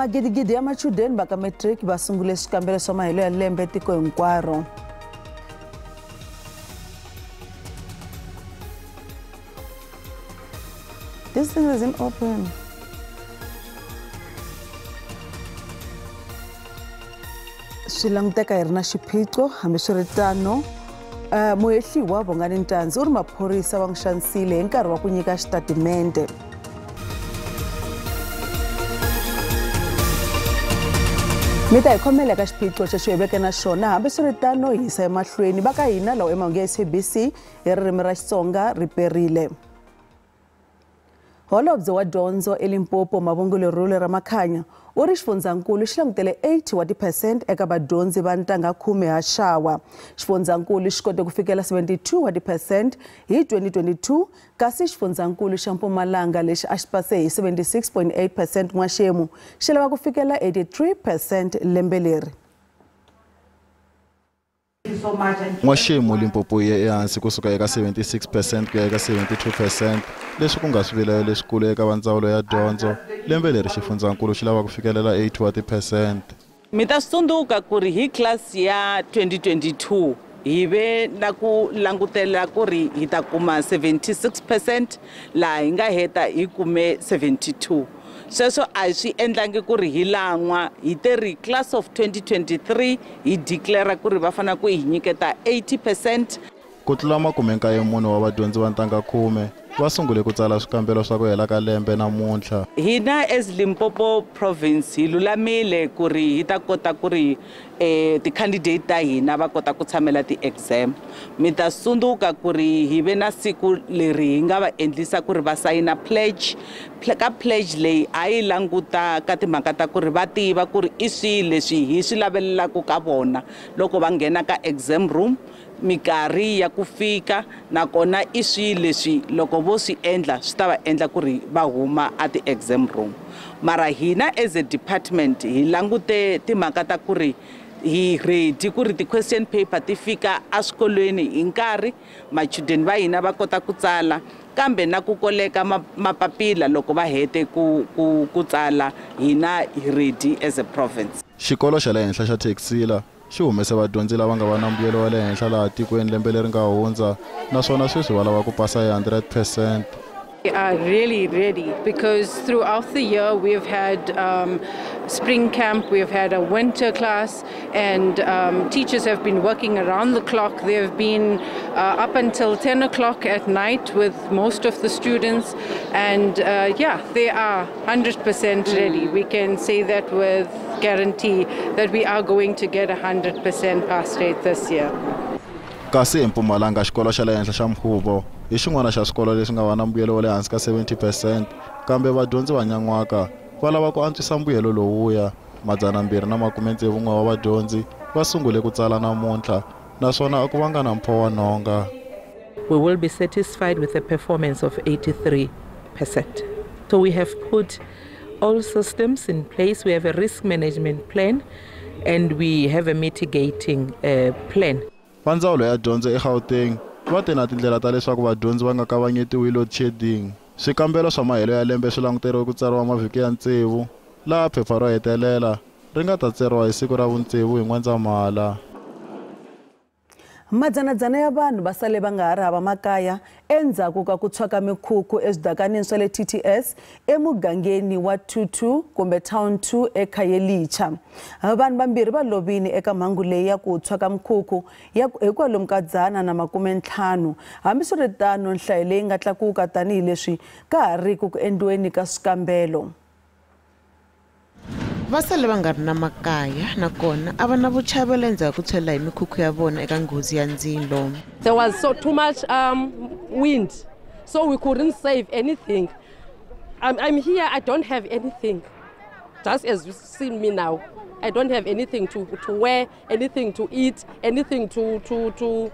Magidigidi ya machudeni baka matric basungule xikambelo xa mahelo ya lembe tiko hinkwaro. This thing isn't open. Swilanguteka hi ri na xiphiqo hambiswiritano muhehliwa Bongani Ntanzi u ri maphorisa va n'wi xanisile hi nkarhi wa ku nyika xitatimende. Mi ta hi khomela ka xiphiqo xexo hi veke na xona hambiswiritano hi yisa emahlweni va ka hina lawa emahungu ya SABC hi ririmi ra Xitsonga ri perile. Holobye wa dyondzo eLimpopo Mahungu ra Makhanya u ri xifundzhankulu xi langutele 80% eka vadyondzi va ntanga 10 ha xawa. Xifundzhankulu xi kote ku fikela 72% hi 2022 kasi xifundzhankulu xa Mpumalanga lexi a xi pase hi 76.8% n'waxemu xi lava ku fikela 83% lembe leri. N'waxemu Limpopo yi ehansi kusuka eka 76% ku ya eka 72%. Leswi ku nga swivilelo leswikulu eka va ndzawulo ya dyondzo lembe leri xifundzhankulu xi lava ku fikelela 80%. Mi ta tsundzuka ku ri hi class ya 2022 hi ve na ku langutela ku ri hi ta kuma 76% laha hi nga heta hi kume 72. Sweswo a swi endlangi ku ri hi lan'wa hi te ri class of 2023 hi declare ku ri va fanele ku hi nyiketa 80%. Ku tlula 94 wa vadyondzi va ntanga 10 va sungule ku tsala swikambelo swa ku hela ka lembe namuntlha. Hina as Limpopo province hi lulamile ku ri hi ta kota ku ri ti-candidate ta hina va kota ku tshamela ti-exam. Mi ta tsundzuka ku ri hi ve na siku leri hi nga va endlisa ku ri va sayina pledge. Ka pledge leyi a yi languta ka timhaka ta ku ri va tiva ku ri i swihi leswi hi swi lavelelaku ka vona loko va nghena ka exam room. Mikarhi ya ku fika nakona i swihi leswi loko vo swi endla swi ta va endla ku ri va huma a ti-exam room. Mara hina as a department hi langute timhaka ta ku ri hi ready ku ri ti-question paper ti fika eswikolweni hi nkarhi machudeni va hina va kota ku tsala kambe na ku koleka mapapila loko va hete ku tsala hina hi ready as a province. Xikolo xa le henhla xa Xitsonga xi humese vadyondzi lava nga va na mbuyelo wa le henhla laha tikweni lembe leri nga hundza naswona sweswi va lava ku pasa hi 100%. We are really ready because throughout the year we've had spring camp, we've had a winter class, and teachers have been working around the clock. They've been up until 10 o'clock at night with most of the students, and yeah, they are 100% ready. We can say that with guarantee that we are going to get 100% pass rate this year. Kasi eMpumalanga xikolo xa le henhla xa Mkhuvo hi xin'wana xa swikolo leswi nga va na mbuyelo wa le hansi ka 70% kambe vadyondzi va nyan'waka va lava ku antswisa mbuyelo lowuya. 261 wa vadyondzi va sungule ku tsala namuntlha naswona a ku vanga na mpho wa nhonga. We will be satisfied with a performance of 83%. So we have put all systems in place. We have a risk management plan and we have a mitigating plan. Va ndzawulo ya dyondzo eGauteng va te na tindlela ta leswaku vadyondzi va nga kavanyetiwi load shedding. Swikambelo swa mahelo ya lembe swi languteriwe ku tsariwa mavhiki ya 6 laha phepha ro hetelela ri nga ta tsariwa hi siku ra vu-6 hi N'wendzamhala. Madzanadzana ya vanhu va sale va nga ha ri hava makaya endzhaku ka ku tshwaka mikhukhu eswidakanini swa le TTS emugangeni wa Tutu kumbe Town 2 eKhayelitsha. Vanhu vambirhi va lovile eka mhangu leyi ya ku tshwaka mikhukhu hi kwalomu ka 150. Hambiswiritano nhlayo leyi nga tlakuka tanihileswi ka ha ri ku endliweni ka swikambelo. Vasale va nga ri na makaya nakona a va na vuchavelo endzhaku ku tshwela hi mikhukhu ya vona eka nghozi ya ndzilo. There was too much wind, so we couldn't save anything. I'm here, I don't have anything. Just as you see me now, I don't have anything to wear, anything to eat, anything to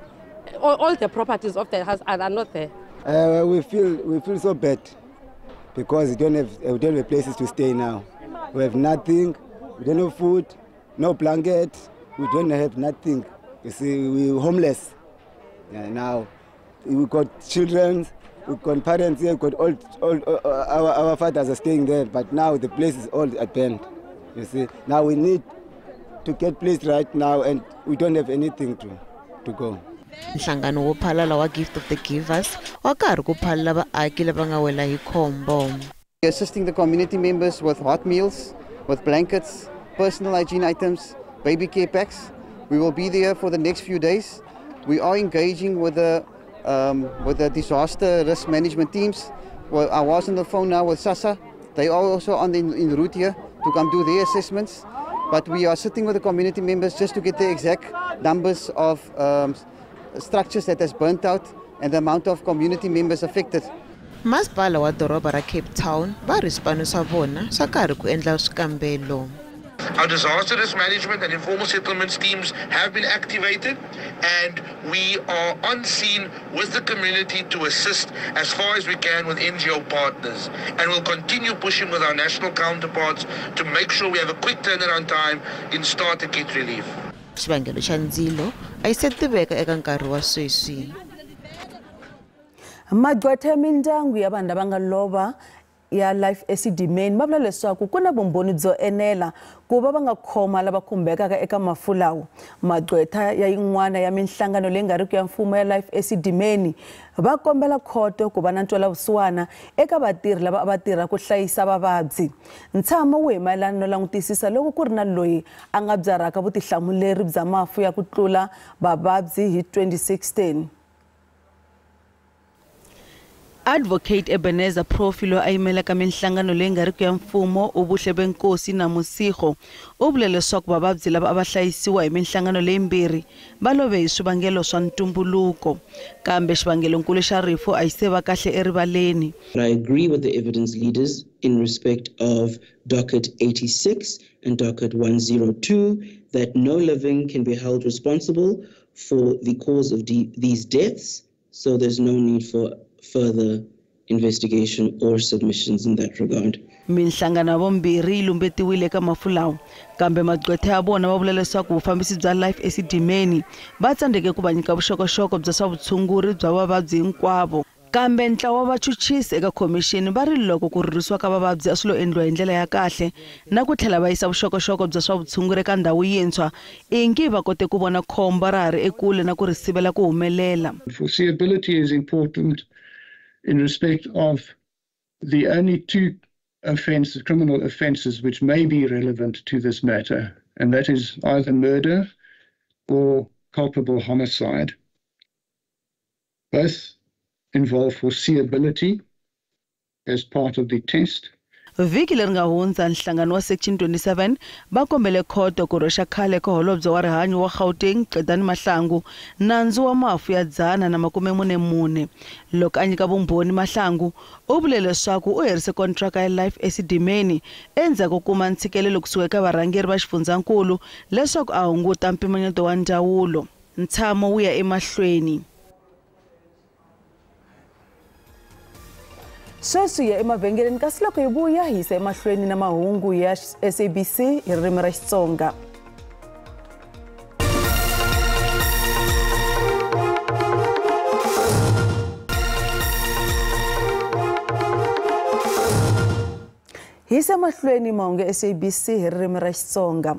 all the properties of the house are not there. We feel so bad because we don't have places to stay now. We have nothing, we don't have food, no blanket, we don't have nothing. You see, we're homeless. Now, we've got children, we've got parents here, we've got all our fathers are staying there, but now the place is all abandoned. You see, now we need to get placed right now, and we don't have anything to go. Nhlangano wo phalala wa Gift of the Givers wa karhi ku phalala vaaki lava nga wela hi khombo. Assisting the community members with hot meals, with blankets, personal hygiene items, baby care packs. We will be there for the next few days. We are engaging with the disaster risk management teams. Well, I was on the phone now with SASA. They are also en route here to come do their assessments. But we are sitting with the community members just to get the exact numbers of structures that has burnt out and the amount of community members affected. Masipala wa doroba ra Cape Town va ri swipano swa vona swa karhi ku endla swikambelo. Our disaster risk management and informal settlements teams have been activated, and we are on scene with the community to assist as far as we can with NGO partners, and we'll continue pushing with our national counterparts to make sure we have a quick turnaround time in starter kit relief. Xivangelo xa ndzilo a yi se tiveka eka nkarhi wa sweswi. Magqwetha mindyangu ya vanhu lava nga lova ya Life SABC va vula leswaku ku na vumbhoni byo enela ku va nga khoma lava khumbekaka eka mafu lawa. Magqwetha ya yin'wana ya minhlangano leyi nga riki ya mfumo ya Life SABC va kombela khoto ku va na ntwela vusiwana eka vatirhi lava va tirha ku hlayisa vavabyi. Ntshamo wu hi mayelana no langutisisa loko ku ri na loyi a nga byarhaka vutihlamuleri bya mafu ya ku tlula vavabyi hi 2016. Advocate Ebenezer Profilo a yimela ka minhlangano leyi nga riki ya mfumo ubuhle benkosi na musigo u vule leswaku vavabyi lava va hlayisiwa hi minhlangano leyimbirhi va love hi swivangelo swa ntumbuluko kambe xivangelonkulu xa rifu a yi se va kahle erivaleni. I agree with the evidence leaders in respect of docket 86 and docket 102 that no living can be held responsible for the cause of these deaths, so there's no need for further investigation or submissions in that regard. Minhlangano vombirhi lumbetiwile eka mafu lawa kambe magqwetha ya vona va vula leswaku vufambisi bya Life SABC va tsandzeke ku va nyika vuxokoxoko bya swa vutshunguri bya vavabyi hinkwavo. Kambe ntlawa wa vachuchisi eka commission va ri loko ku rhurisiwa ka vavabyi a swi lo endliwa hi ndlela ya kahle na ku tlhela va yisa vuxokoxoko bya swa vutshunguri eka ndhawu yintshwa ingi va kote ku vona khombo ra ha ri ekule na ku ri sivela ku humelela. Foreseeability is important in respect of the only two criminal offences which may be relevant to this matter, and that is either murder or culpable homicide. Both involve foreseeability as part of the test. Vhiki leri nga hundza nhlangano wa section 27 va kombele khoto ku rhoxa khale ka holobye wa rihanyo wa Gauteng Qedani Mahlangu nandzu wa mafu ya 144 loko a nyika vumbhoni Mahlangu u vule leswaku u herise kontraka ya Life SABC endzhaku kuma ntshikelelo kusuka eka varhangeri va xifundzankulu leswaku a hunguta mpimanyeto wa ndzawulo. Ntshamo wu ya emahlweni. Sweswi ya emavhengeleni kasi loko hi vuya hi yisa emahlweni na mahungu ya SABC hi ririmi ra Xitsonga. Hi yisa emahlweni mahungu ya SABC hi ririmi ra Xitsonga.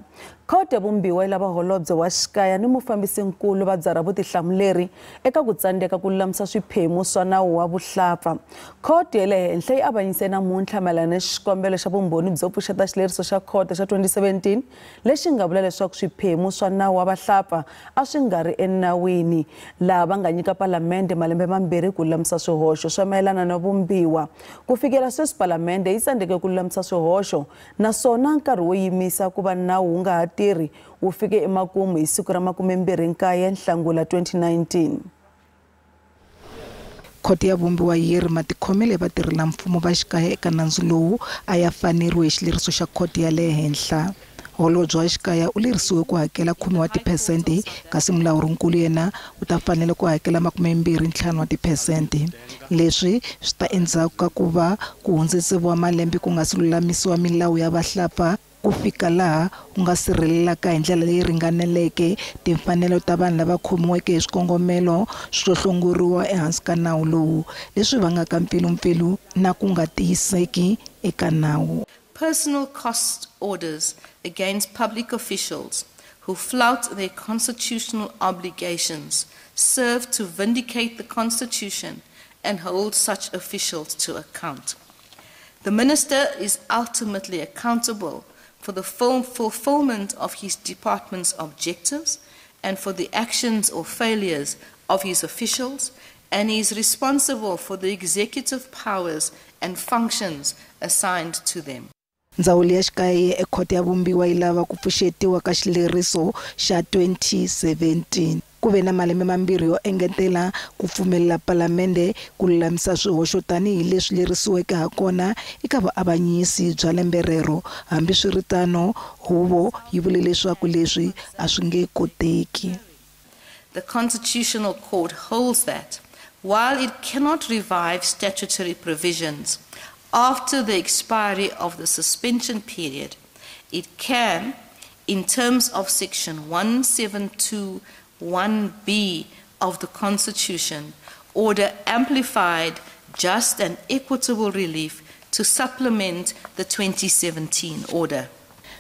Khoto ya vumbiwa yi lava holobye wa xikaya ni mufambisinkulu va byarha vutihlamuleri eka ku tsandzeka ku lulamisa swiphemu swa nawu wa vuhlampfa. Khoto ya le henhla yi avanyise namuntlha mayelana na xikombelo xa vumbhoni byo pfuxeta xileriso xa khoto xa 2017 lexi nga vula leswaku swiphemu swa nawu wa vahlampfa a swi nga ri enawini laha va nga nyika palamende malembe mambirhi ku lulamisa swihoxo swa mayelana na vumbiwa. Ku fikela sweswi palamende yi tsandzeke ku lulamisa swihoxo naswona nkarhi wo yimisa ku va nawu wu nga ha tirhi wu fike emakumu hi siku ra 29 Nhlangula 2019. Khoto ya vumbiwa yi ri matikhomele vatirhela mfumo va xikaya eka nandzu lowu a ya faneriwe hi xileriso xa khoto ya le henhla. Holobye wa xikaya u lerisiwe ku hakela 10% kasi mulawurinkulu yena u ta fanele ku hakela 25%. Leswi swi ta endzhaku ka ku va ku hundzisiwa malembe ku nga si lulamisiwa milawu ya vahlampfa ku fika laha u nga sirhelelaka hi ndlela leyi ringaneleke timfanelo ta vanhu lava khomiweke hi swikongomelo swo hlongoriwa ehansi ka nawu lowu leswi vangaka mpfilumpfilu na ku nga tiyiseki eka nawu. personal cost orders against public officials who flout their constitutional obligations serve to vindicate the Constitution and hold such officials to account. The Minister is ultimately accountable for the fulfillment of his department's objectives and for the actions or failures of his officials, and he is responsible for the executive powers and functions assigned to them. Ndzawulo ya xikaya ekhoti ya vumbiwa yi lava ku pfuxetiwa ka xileriso xa 2017 ku ve na malembe mambirhi yo engetela ku pfumelela palamende ku lulamisa swihoxo tanihi leswi lerisiweke hakona eka vaavanyisi bya lembe rero. Hambiswiritano huvo yi vule leswaku leswi a swi nge koteki. The Constitutional Court holds that while it cannot revive statutory provisions after the expiry of the suspension period, it can, in terms of Section 172(1)(b) of the Constitution, order amplified, just and equitable relief to supplement the 2017 order.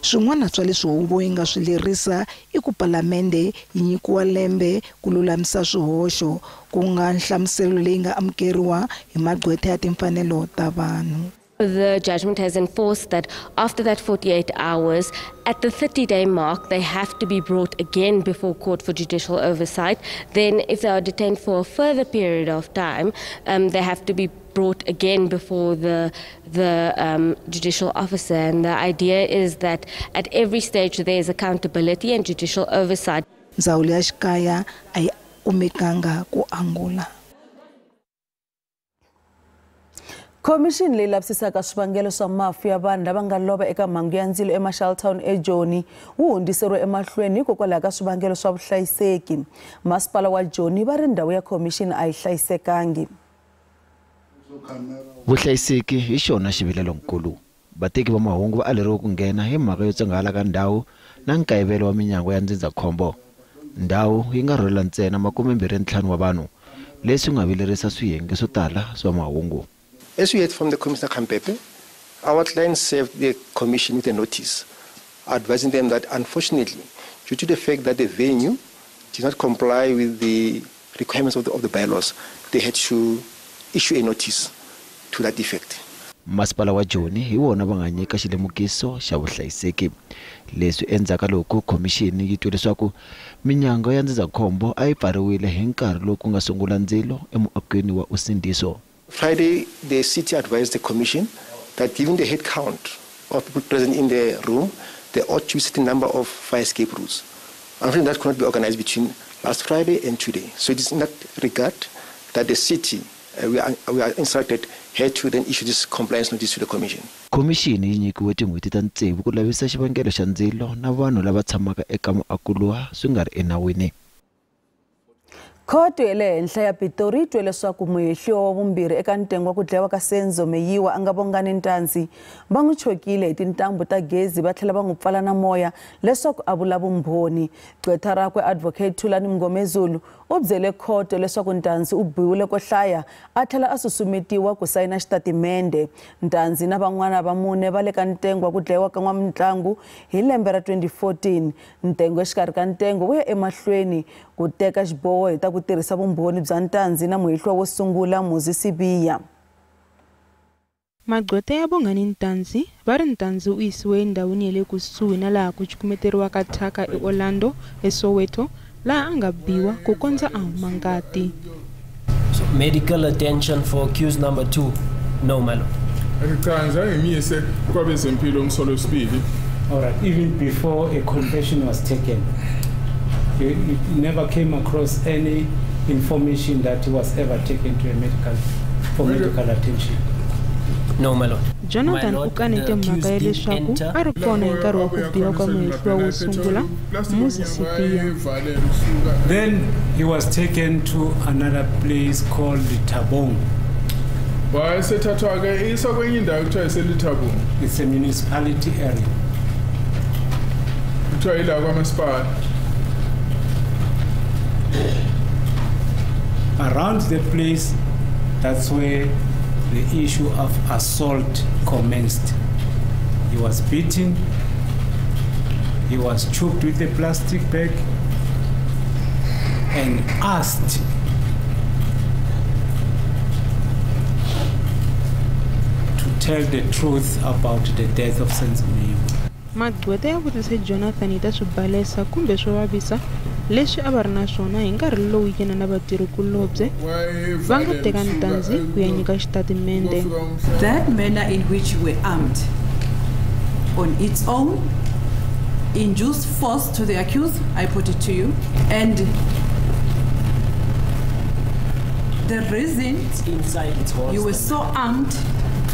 Swin'wana swa leswi huvo yi nga swi lerisa I ku palamende yi nyikiwa lembe ku lulamisa swihoxo ku nga nhlamuselo leyi nga amukeriwa hi magqwetha ya timfanelo ta vanhu. The judgment has enforced that after that 48 hours, at the 30-day mark, they have to be brought again before court for judicial oversight. Then if they are detained for a further period of time, they have to be brought again before the judicial officer. And the idea is that at every stage there is accountability and judicial oversight. Ndzawulo ya xikaya a yi kumekanga ku angula. Commission leyi lavisisaka swivangelo swa mafu ya vanhu lava nga lova eka mhangu ya ndzilo eMarshalltown eJoni wu hundziseriwe emahlweni hikokwalaho ka swivangelo swa vuhlayiseki. Masipala wa Joni va ri ndhawu ya commission a yi hlayisekangi. Vuhlayiseki hi xona xivilelo-nkulu. Vateki va mahungu va aleriwe ku nghena hi mhaka yo tsongahala ka ndhawu na nkayivelo wa minyango ya ndzindzakhombo. Ndhawu yi nga rhurhela ntsena 25 wa vanhu leswi nga vilerisa swiyenge swo tala swa mahungu. As we heard from the Commissioner Kampepe, our clients served the Commission with a notice advising them that unfortunately, due to the fact that the venue did not comply with the requirements of the bylaws, they had to issue a notice to that effect. Masipala wa Joni hi wona va nga nyika xilemukiso xa vuhlayiseki. Leswi endzaka loko commission yi twe leswaku minyango ya ndzindzakhombo a yi pfariwile hi nkarhi lowu ku nga sungula ndzilo emuakweni wa usindiso. Friday, the city advised the commission that given the head count of people present in the room, there ought to be a certain number of fire escape routes. Unfortunately, that could not be organized between last Friday and today. So it is in that regard that the city, we are instructed, had to then issue this compliance notice to the commission. Commission yi nyikiwe tin'hweti ta tsevu ku lavisa xivangelo xa ndzilo na vanhu lava tshamaka eka muako luwa swi nga ri enawini. Khoto le henhla ya Pitori twe leswaku muhehliwa wa vumbirhi eka ntengo wa ku dlayiwa ka Senzo Meyiwa anga vongani ntanzi va n'wi chokile hi tintambu ta gezi va tlhela va n'wi pfala na moya leswaku a vula vumbhoni. Gqwetha rakwe advocate Thulani Mngomezulu u byele khoto leswaku ntanzi u biwile ko hlaya a tlhela a susumetiwa ku sayina xitatimende. Ntanzi na van'wana va mune va le ka ntengo wa ku dlayiwa ka n'wamintlangu hi lembe ra 2014. Ntengo exikarhi ka ntengo wu ya emahlweni ku teka xiboho hi ta ku tirhisa vumbhoni bya ntanzi na muhehliwa wo sungula Muzi Sibiya. Magqwetha ya vongani ntanzi va ri ntanzi u yisiwe endhawini ya le kusuhi na laha ku cukumeteriwaka thyaka eOrlando eSoweto laha a nga biwa ku kondza a huma ngati. So medical attention for accused number 2. No, my lord. All right, even before a confession was taken, you never came across any information that he was ever taken to a medical attention. No, my lord. Jonathan u kanete mhaka ya leswaku a ri kona hi nkarhi wa ku biwa ka muhehliwa wo sungula Muzi Sibiya. Then he was taken to another place called Tabong. It's a municipality area. Around the place, that's where the issue of assault commenced. He was beaten, he was choked with a plastic bag and asked to tell the truth about the death of Mahungu. Magqwetha ya vutise Jonathan hi ta swibalesa kumbe swo vavisa leswi a va ri na swona hi nkarhi lowu yena na vatirhikulobye va nga teka ntandzi ku ya nyika xitatimende. That manner in which you were armed on its own, induced force to the accused, I put it to you, and the reason you were so armed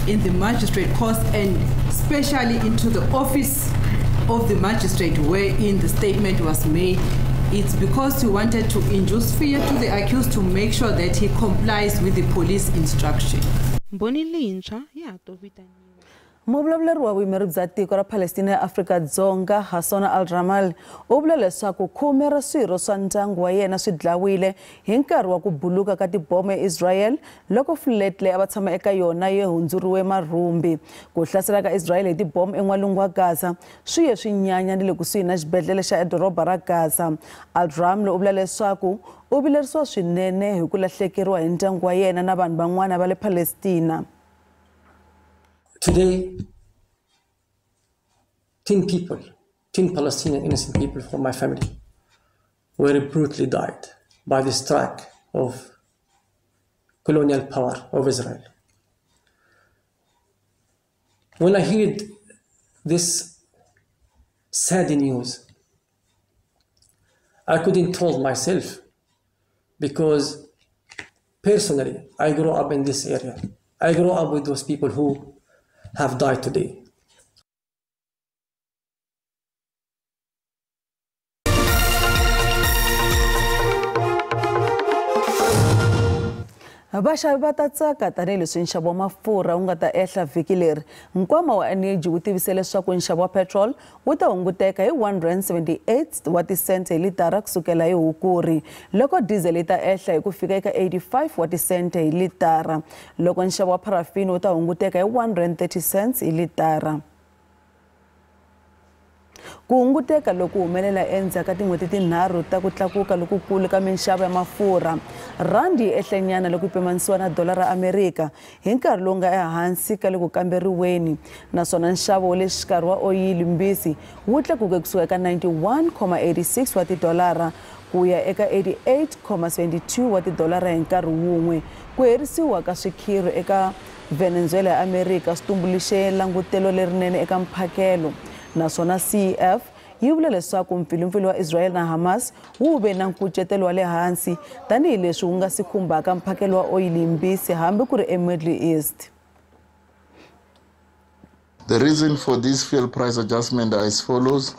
in the magistrate court and especially into the office of the magistrate wherein the statement was made, it's because you wanted to induce fear to the accused to make sure that he complies with the police instruction. Mboni leyintshwa ya ha to vitaniwa. Muvulavuri wa vuyimeri bya tiko ra Palestina ya Afrika-Dzonga Hassan al-Ramal u vula leswaku 10 ra swirho swa ndyangu wa yena swi dlayiwile hi nkarhi wa ku buluka ka tibomo eIsrael loko flat leyi a va tshama eka yona yi hundzuriwe marhumbi. Ku hlasela ka Israel hi tibomo en'walungu wa Gaza swi ye swi nyanya ni le kusuhi na xibedhlele xa edoroba ra Gaza. Al-Ramal u vula leswaku u vilerisiwa swinene hi ku lahlekeriwa hi ndyangu wa yena na vanhu van'wana va le Palestina. Today, 10 people, 10 Palestinian innocent people from my family were brutally died by the strike of colonial power of Israel. When I heard this sad news, I couldn't told myself because personally, I grew up in this area. I grew up with those people who have died today. Vaxavi va ta tsaka tanihileswi nxavo wa mafurha wu nga ta ehla vhiki leri. Nkwama wa Energy wu tivise leswaku nxavo wa petrol wu ta hunguteka hi 178 wa tisente hi litara kusukela hi Hukuri, loko diesel yi ta ehla hi ku fika eka 85 wa tisente hi litara, loko nxavo wa parafini wu ta hunguteka hi 130 cents hi litara. Ku hunguteka loku humelela endzhaku ka tin'hweti tinharhu ta ku tlakuka lokukulu ka minxavo ya mafurha. Randi yi ehlenyana loko yi pimanisiwa na dolara ra Amerika hi nkarhi lowu nga ehansi ka loko kamberiweni, naswona nxavo wa le xikarhi wa oyili mbisi wu tlakuke kusuka eka 91,86 wa tidolara ku ya eka 88,72 wa tidolara hi nkarhi wun'we. Ku herisiwa ka swikhiro eka Venezuela ya Amerika swi tumbuluxe langutelo lerinene eka mphakelo, naswona CEF yi vula leswaku mpfilumpfilu wa Israel na Hamas wu ve na nkucetelo wa le hansi tanihileswi wu nga si khumbaka mphakelo wa oyili mbisi hambi ku ri eMiddle East. The reason for this fuel price adjustment are as follows.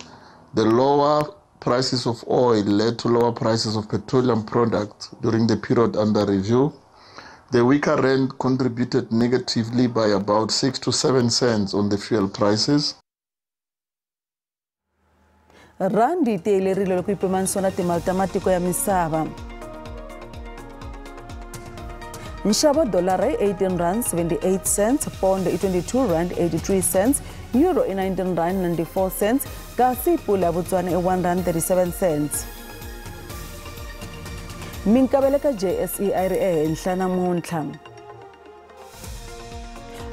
The lower prices of oil led to lower prices of petroleum products during the period under review. The weaker rand contributed negatively by about 6 to 7 cents on the fuel prices. Randi yi tiyelerile loko yi pimanisiwa na timali ta matiko ya misava. Nxavo wa dolara i 18 rand 78 cents, pound i 22 rand 83 cents, euro i 19 rand 94 cents, kasi pula ya Botswana i 1 rand 37 cents. Minkavelo ka JSE a ri ehenhla namuntlha.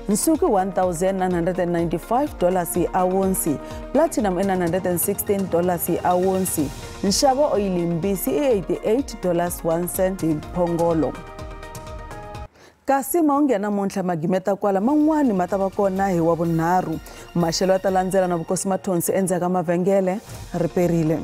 Nsuku $1,995 hi awunsi, platinum i $916 hi awunsi, nxavo oyili mbisi i $88 cent hi mphongolo. Kasi mahungu ya namuntlha magimeta kwala man'wani ma ta va kona hi wa vunharhu. Maxelo ya ta landzela na vukosi mathonsi endzhaku ka mavhengele riperile.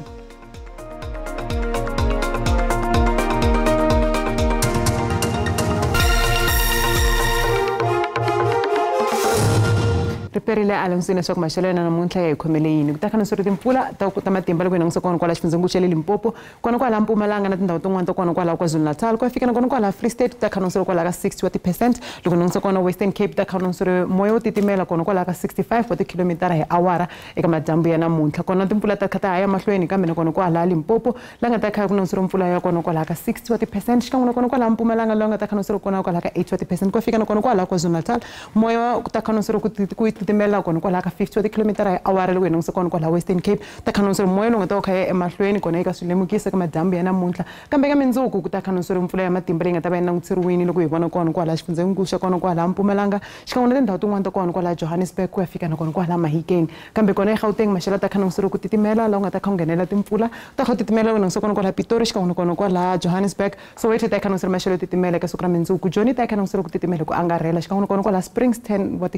riperile alamsini leswaku maxelo ya namuntlha ya hi khomele yini. Ku ta khana swi ri timpfula ta matimba loko hi langutisa kona kwala xifundzeninkulu xa le Limpopo, kona kwala Mpumalanga na tindhawu tin'wana ta kona kwala KwaZulu-Natal, ku ya fika na kona kwala Free State ta khana swi ri kwala ka 60 wa ti-percent, loko hi langutisa kona Western Cape ta khana swi ri moya wo titimela kona kwala ka 65 wa tikhilomitara hi awara eka madyambu ya namuntlha. Kona timpfula ta kha ta haya mahlweni kambe na kona kwala Limpopo la nga ta kha ku na swi ri mpfula ya kona kwala ka 60 wa ti-percent, xikan'we na kona kwala Mpumalanga la nga ta khana swi ri kona kwala ka 80 wa ti-percent, ku ya fika na kona kwala KwaZulu-Natal moya ta khana swi ri ku titimela titimela kona kwala ka 50 wa tikilomitara hi awara loko hi langutisa kona kwala Western Cape ta khanonso moyo longa ta khaya emahlweni kona eka swilemukisa ka madambu ya namuntlha kambe ka mindzuku ku ta khanonso mpfula ya matimba leyi nga ta va yi languteriwini loko hi vona kona kwala xifundzeninkulu xa kona kwala Mpumalanga xikan'we na tindhawu tin'wana ta kona kwala Johannesburg ku ya fika na kona kwala Mahikeng kambe kona eGauteng maxelo ta khanonso ku titimela laha nga ta kha nghenela timpfula ta kha titimela loko langutisa kona kwala Pitori xikan'we na kona kwala Johannesburg Soweto ta khanonso maxelo titimela eka siku ra mindzuku Joni ta khanonso ku titimela ku angarhela xikan'we na kona kwala Springs 10 wa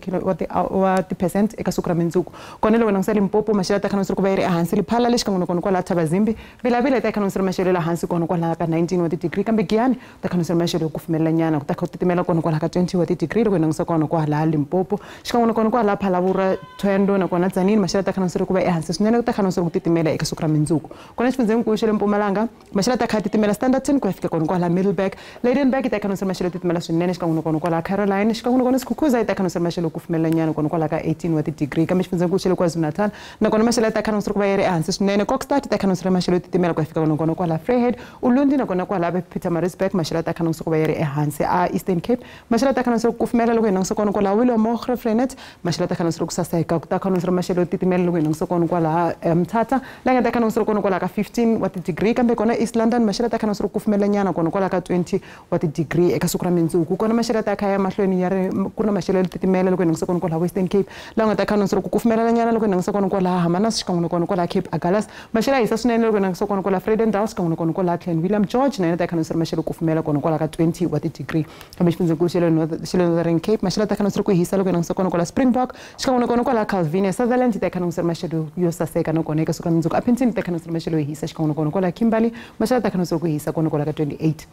ti% eka siku ra mindzuku kona loko langutisa Limpopo maxelo ta khanonso ku va yi ri ehansi Liphala le xikan'we na kona kwala Thabazimbi Vilavila ta khanonso maxelo la hansi kona kwala ka 19 wa ti-degree kambe Giyani ta khanonso maxelo ku fumelela nyana ku ta kha titimela kona kwala ka 20 wa ti-degree loko langutisa kona kwala Limpopo xikan'we na kona kwala Phalavura Thwendo na kona Tzaneen maxelo ta khanonso ku va ehansi swinene ku ta khanonso ku titimela eka siku ra mindzuku kona xifundzeninkulu xa le Mpumalanga maxelo ta kha titimela Standerton ku ya fika kona kwala Middleburg Lydenburg ta khanonso maxelo titimela swinene xikan'we na kona kwala Caroline xikan'we na kona Skukuza ta khanonso maxelo ku fumelela nyana kona kwala ka 18 wa ti-degree kambe xifundzeninkulu xa le KwaZulu-Natal na kona maxelo ta khanonso ku va yi ri ehansi swinene Kokstad ta khanonso maxelo titimela ku ya fika kona kwala Vryheid Ulundi na kona kwala Pietermaritzburg maxelo ta khanonso ku va yi ri ehansi a Eastern Cape maxelo ta khanonso ku fumela loko hi langutisa kona kwala Willow Frenet maxelo ta khanonso ku saseka ku ta khanonso maxelo titimela loko hi langutisa kona kwala Mthatha la nga ta khanonso kona kwala ka 15 wa ti-degree kambe kona East London maxelo ta khanonso ku fumela nyana kona kwala ka 20 wa ti-degree eka siku ra mindzuku kona maxelo ta khaya mahlweni ya ri ku na maxelo titimela loko hi langutisa kona kwala Western Cape la nga ta khanonso ku kufumela nyana loko hi langutisa kona kwala Hermanus xikan'we na kona kwala Cape Agulhas maxelo hisa swinene loko hi langutisa kona kwala Vredendal xikan'we na kona kwala Clan William George na yena ta khanonso maxelo ku fumela kona kwala ka 20 wa ti-degree kambe xifundzeninkulu xa le Northern Cape maxelo ta khanonso ku hisa loko hi langutisa kona kwala Springbok xikan'we na kona kwala Calvinia Sutherland ta khanonso maxelo yo saseka na kona eka siku ra mindzuku Appleton ta khanonso maxelo yo hisa xikan'we na kona kwala Kimberley maxelo ta khanonso ku hisa kona kwala ka 28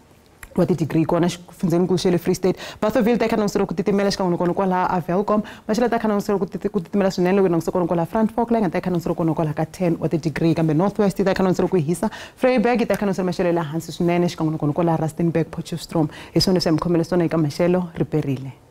wa ti-degree kona xifundzeninkulu xa le Free State Barthoville ta khanonso ku titimela xikan'we na kona kwala Avelcom maxelo ta khanonso ku titimela swinene loko hi langutisa kona kwala Frankfurt la nga ta khanonso kona kwala ka 10 wa ti-degree kambe Northwest ta khanonso ku hisa Vryburg ta khanonso maxelo la hansi swinene xikan'we na kona kwala Rustenburg Potchefstroom hi swona swi ya mi khomele swona eka maxelo riperile